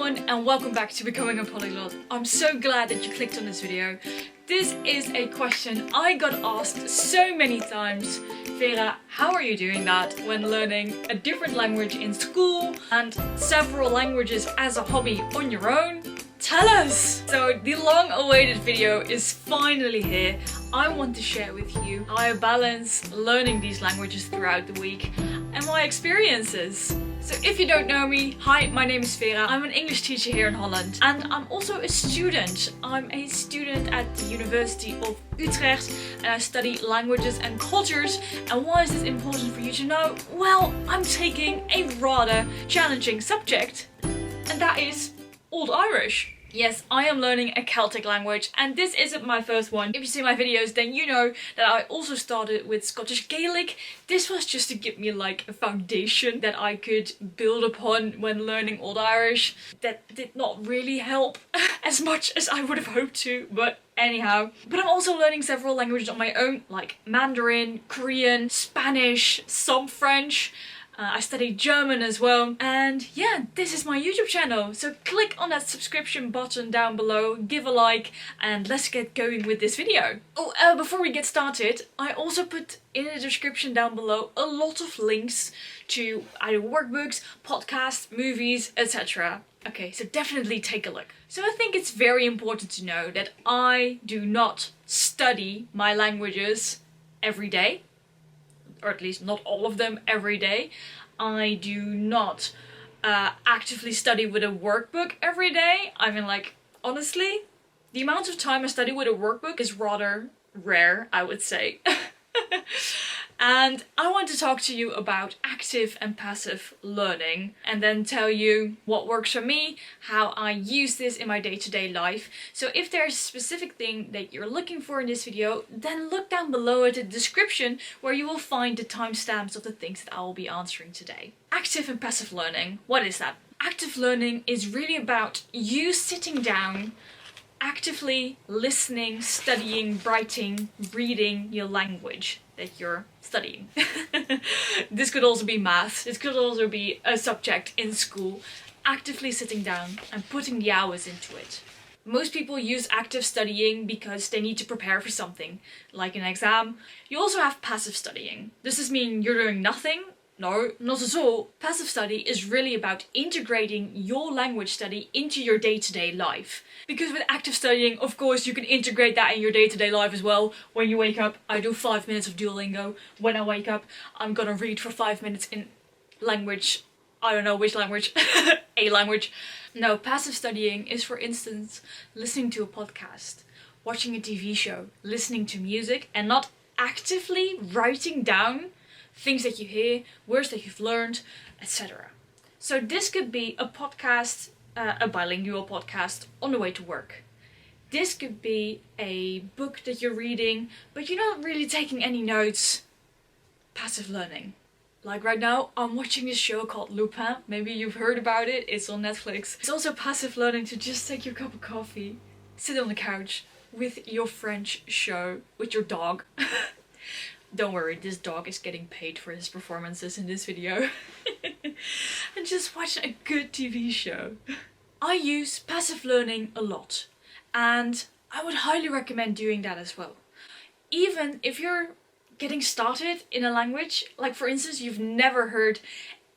everyone and welcome back to Becoming a Polyglot. I'm so glad that you clicked on this video. This is a question I got asked so many times. Vera, how are you doing that when learning a different language in school and several languages as a hobby on your own? Tell us! So the long-awaited video is finally here. I want to share with you how I balance learning these languages throughout the week and my experiences. So if you don't know me, hi, my name is Vera. I'm an English teacher here in Holland and I'm also a student. I'm a student at the University of Utrecht and I study languages and cultures. And why is this important for you to know? Well, I'm taking a rather challenging subject, and that is Old Irish. Yes, I am learning a Celtic language and this isn't my first one. If you see my videos then you know that I also started with Scottish Gaelic. This was just to give me like a foundation that I could build upon when learning Old Irish. That did not really help as much as I would have hoped to, but anyhow. But I'm also learning several languages on my own, like Mandarin, Korean, Spanish, some French. I studied German as well, and yeah, this is my YouTube channel, so click on that subscription button down below, give a like, and let's get going with this video. Oh, before we get started, I also put in the description down below a lot of links to either workbooks, podcasts, movies, etc. Okay, so definitely take a look. So I think it's very important to know that I do not study my languages every day. Or at least not all of them every day. I do not actively study with a workbook every day. I mean, like, honestly, the amount of time I study with a workbook is rather rare, I would say. And I want to talk to you about active and passive learning and then tell you what works for me, how I use this in my day-to-day life. So if there's a specific thing that you're looking for in this video, then look down below at the description where you will find the timestamps of the things that I will be answering today. Active and passive learning, what is that? Active learning is really about you sitting down, actively listening, studying, writing, reading your language that you're studying. This could also be math, this could also be a subject in school. Actively sitting down and putting the hours into it. Most people use active studying because they need to prepare for something, like an exam. You also have passive studying. Does this mean you're doing nothing? No, not at all. Passive study is really about integrating your language study into your day-to-day life. Because with active studying, of course, you can integrate that in your day-to-day life as well. When you wake up, I do 5 minutes of Duolingo. When I wake up, I'm gonna read for 5 minutes in language. I don't know which language. A language. No, passive studying is, for instance, listening to a podcast, watching a TV show, listening to music, and not actively writing down things that you hear, words that you've learned, etc. So this could be a podcast, a bilingual podcast on the way to work. This could be a book that you're reading, but you're not really taking any notes. Passive learning. Like right now, I'm watching this show called Lupin. Maybe you've heard about it, it's on Netflix. It's also passive learning to just take your cup of coffee, sit on the couch with your French show, with your dog. Don't worry, this dog is getting paid for his performances in this video. And just watch a good TV show. I use passive learning a lot. And I would highly recommend doing that as well. Even if you're getting started in a language, like for instance, you've never heard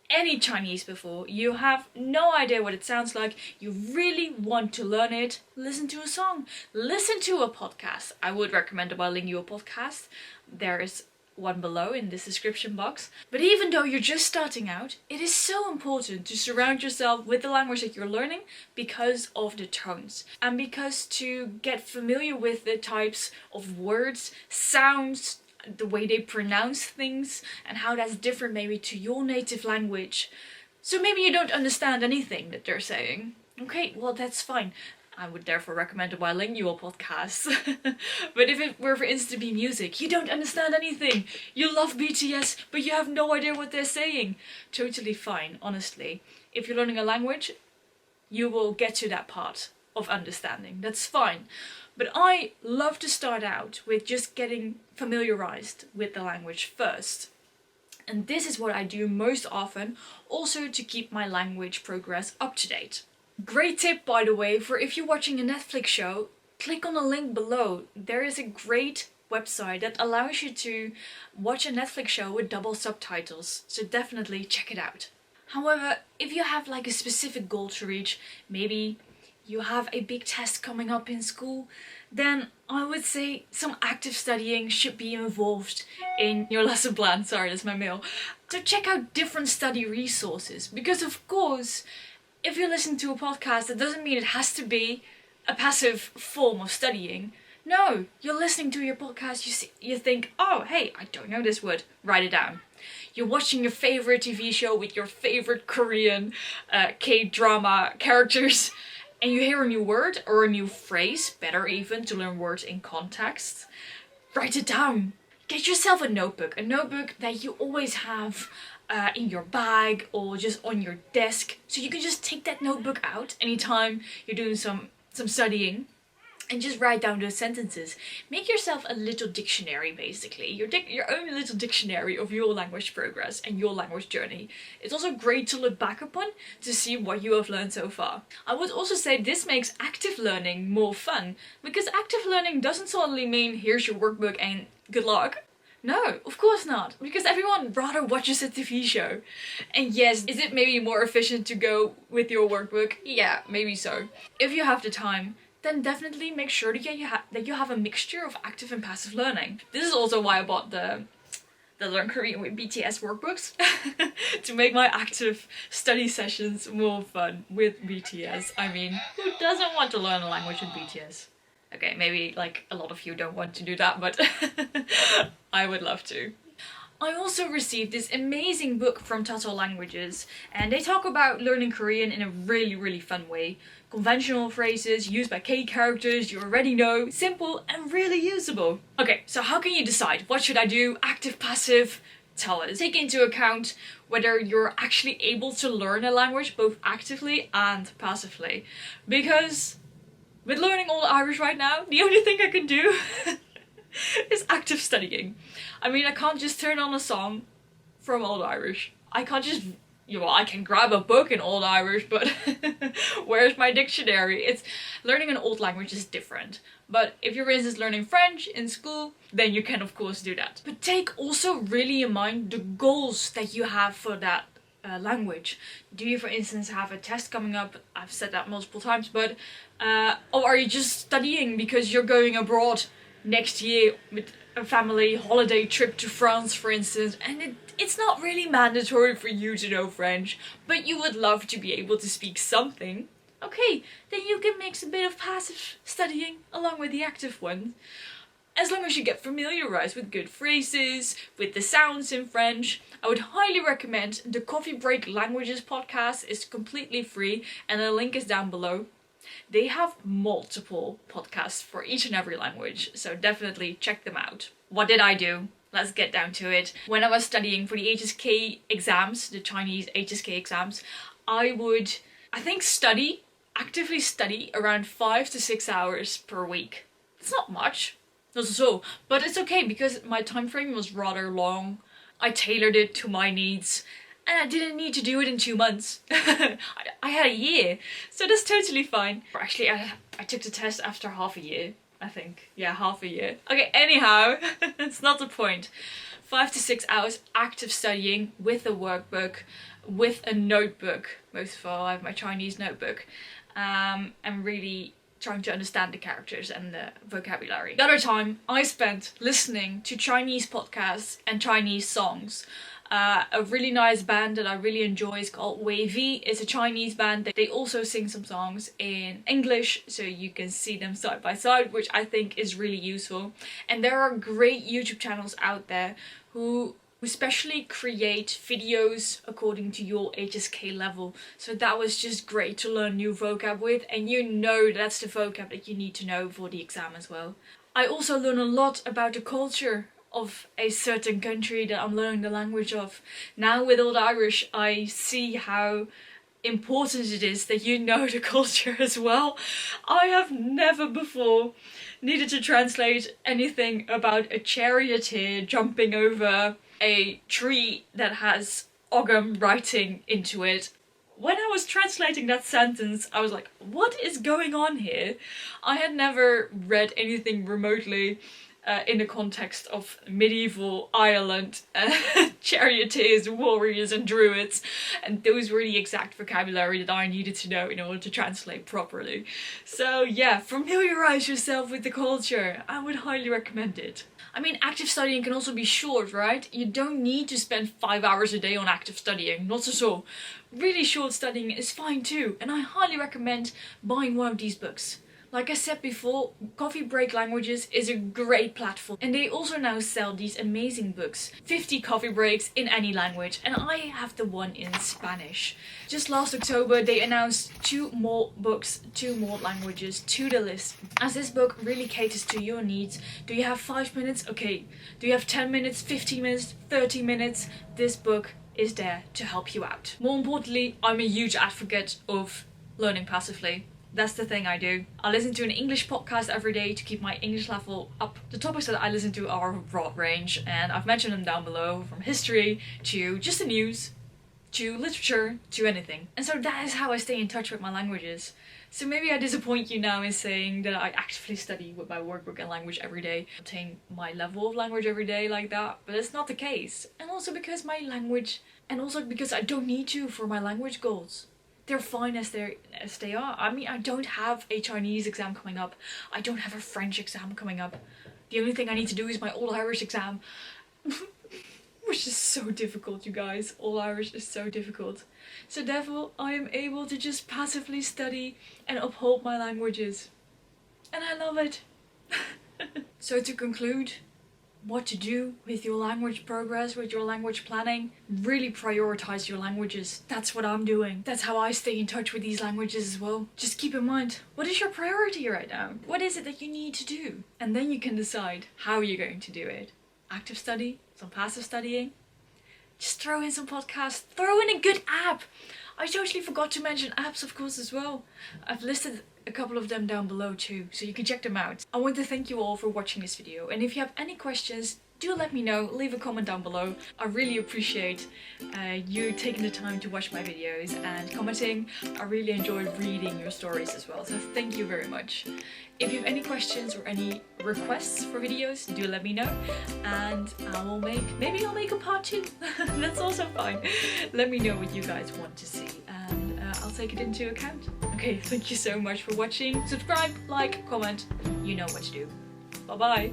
any Chinese before, you have no idea what it sounds like, you really want to learn it, listen to a song, listen to a podcast. I would recommend a bilingual podcast. There is one below in this description box. But even though you're just starting out, it is so important to surround yourself with the language that you're learning because of the tones. And because to get familiar with the types of words, sounds, the way they pronounce things and how that's different maybe to your native language. So maybe you don't understand anything that they're saying. Okay, well that's fine. I would therefore recommend a bilingual podcast. But if it were for instance to be music, you don't understand anything. You love BTS, but you have no idea what they're saying. Totally fine, honestly. If you're learning a language, you will get to that part of understanding. That's fine. But I love to start out with just getting familiarized with the language first. And this is what I do most often, also to keep my language progress up to date. Great tip, by the way, for if you're watching a Netflix show, click on the link below. There is a great website that allows you to watch a Netflix show with double subtitles, so definitely check it out. However, if you have like a specific goal to reach, maybe you have a big test coming up in school, then I would say some active studying should be involved in your lesson plan. Sorry, that's my mail. So check out different study resources, because of course, if you listen to a podcast, that doesn't mean it has to be a passive form of studying. No, you're listening to your podcast, you think, oh, hey, I don't know this word, write it down. You're watching your favorite TV show with your favorite Korean K-drama characters, and you hear a new word or a new phrase, better even to learn words in context. Write it down. Get yourself a notebook that you always have in your bag or just on your desk, so you can just take that notebook out anytime you're doing some studying and just write down those sentences. Make yourself a little dictionary, basically, your own little dictionary of your language progress and your language journey. It's also great to look back upon to see what you have learned so far. I would also say this makes active learning more fun, because active learning doesn't solely mean here's your workbook and good luck. No, of course not, because everyone rather watches a TV show. And yes, is it maybe more efficient to go with your workbook? Yeah, maybe so. If you have the time, then definitely make sure that you have a mixture of active and passive learning. This is also why I bought the Learn Korean with BTS workbooks, to make my active study sessions more fun with BTS. I mean, who doesn't want to learn a language with BTS? Okay, maybe like a lot of you don't want to do that, but I would love to. I also received this amazing book from Total Languages, and they talk about learning Korean in a really fun way. Conventional phrases used by K characters you already know, simple and really usable. Okay, so how can you decide? What should I do? Active, passive? Tell us. Take into account whether you're actually able to learn a language both actively and passively. Because with learning Old Irish right now, the only thing I can do is active studying. I mean, I can't just turn on a song from Old Irish. I can't just, I can grab a book in Old Irish, but where's my dictionary? Learning an old language is different. But if you're, for instance, learning French in school, then you can of course do that. But take also really in mind the goals that you have for that language. Do you, for instance, have a test coming up? I've said that multiple times, but or are you just studying because you're going abroad next year with a family holiday trip to France, for instance, and it's not really mandatory for you to know French, but you would love to be able to speak something? Okay, then you can mix a bit of passive studying along with the active one. As long as you get familiarized with good phrases, with the sounds in French, I would highly recommend the Coffee Break Languages podcast. It's completely free and the link is down below. They have multiple podcasts for each and every language, so definitely check them out. What did I do? Let's get down to it. When I was studying for the HSK exams, the Chinese HSK exams, I would, actively study around 5 to 6 hours per week. It's not much. Not at all, but it's okay because my time frame was rather long. I tailored it to my needs, and I didn't need to do it in 2 months. I had a year, so that's totally fine. Actually, I took the test after half a year, I think. Yeah, half a year. Okay, anyhow, it's not the point. 5 to 6 hours active studying with a workbook, with a notebook. Most of all, I have my Chinese notebook, and really trying to understand the characters and the vocabulary. The other time I spent listening to Chinese podcasts and Chinese songs. A really nice band that I really enjoy is called Wavy. It's a Chinese band. They also sing some songs in English, so you can see them side by side, which I think is really useful. And there are great YouTube channels out there who especially create videos according to your HSK level. So that was just great to learn new vocab with, and you know that's the vocab that you need to know for the exam as well. I also learn a lot about the culture of a certain country that I'm learning the language of. Now with Old Irish, I see how important it is that you know the culture as well. I have never before needed to translate anything about a charioteer jumping over a tree that has Ogham writing into it, when I was translating that sentence, I was like, what is going on here? I had never read anything remotely in the context of medieval Ireland, charioteers, warriors and druids, and those were the exact vocabulary that I needed to know in order to translate properly. So yeah, familiarize yourself with the culture. I would highly recommend it. I mean, active studying can also be short, right? You don't need to spend 5 hours a day on active studying, not at all. Really short studying is fine too, and I highly recommend buying one of these books. Like I said before, Coffee Break Languages is a great platform, and they also now sell these amazing books. 50 coffee breaks in any language, and I have the one in Spanish. Just last October they announced 2 more books, 2 more languages to the list. As this book really caters to your needs. Do you have 5 minutes? Okay. Do you have 10 minutes, 15 minutes, 30 minutes? This book is there to help you out. More importantly, I'm a huge advocate of learning passively. That's the thing I do. I listen to an English podcast every day to keep my English level up. The topics that I listen to are a broad range, and I've mentioned them down below, from history to just the news, to literature, to anything. And so that is how I stay in touch with my languages. So maybe I disappoint you now in saying that I actively study with my workbook and language every day, obtain my level of language every day like that, but it's not the case. And also because I don't need to for my language goals. They're fine as they are. I mean, I don't have a Chinese exam coming up. I don't have a French exam coming up. The only thing I need to do is my Old Irish exam. Which is so difficult, you guys. Old Irish is so difficult. So therefore, I am able to just passively study and uphold my languages. And I love it. So to conclude, what to do with your language progress, with your language planning. Really prioritize your languages. That's what I'm doing. That's how I stay in touch with these languages as well. Just keep in mind, what is your priority right now? What is it that you need to do? And then you can decide how you're going to do it. Active study, some passive studying. Just throw in some podcasts, throw in a good app. I totally forgot to mention apps, of course, as well. I've listed a couple of them down below too, so you can check them out. I want to thank you all for watching this video, and if you have any questions, do let me know, leave a comment down below. I really appreciate you taking the time to watch my videos and commenting. I really enjoy reading your stories as well, so thank you very much. If you have any questions or any requests for videos, do let me know, and maybe I'll make a part 2. That's also fine. Let me know what you guys want to see, and I'll take it into account. Okay, thank you so much for watching. Subscribe, like, comment, you know what to do. Bye bye.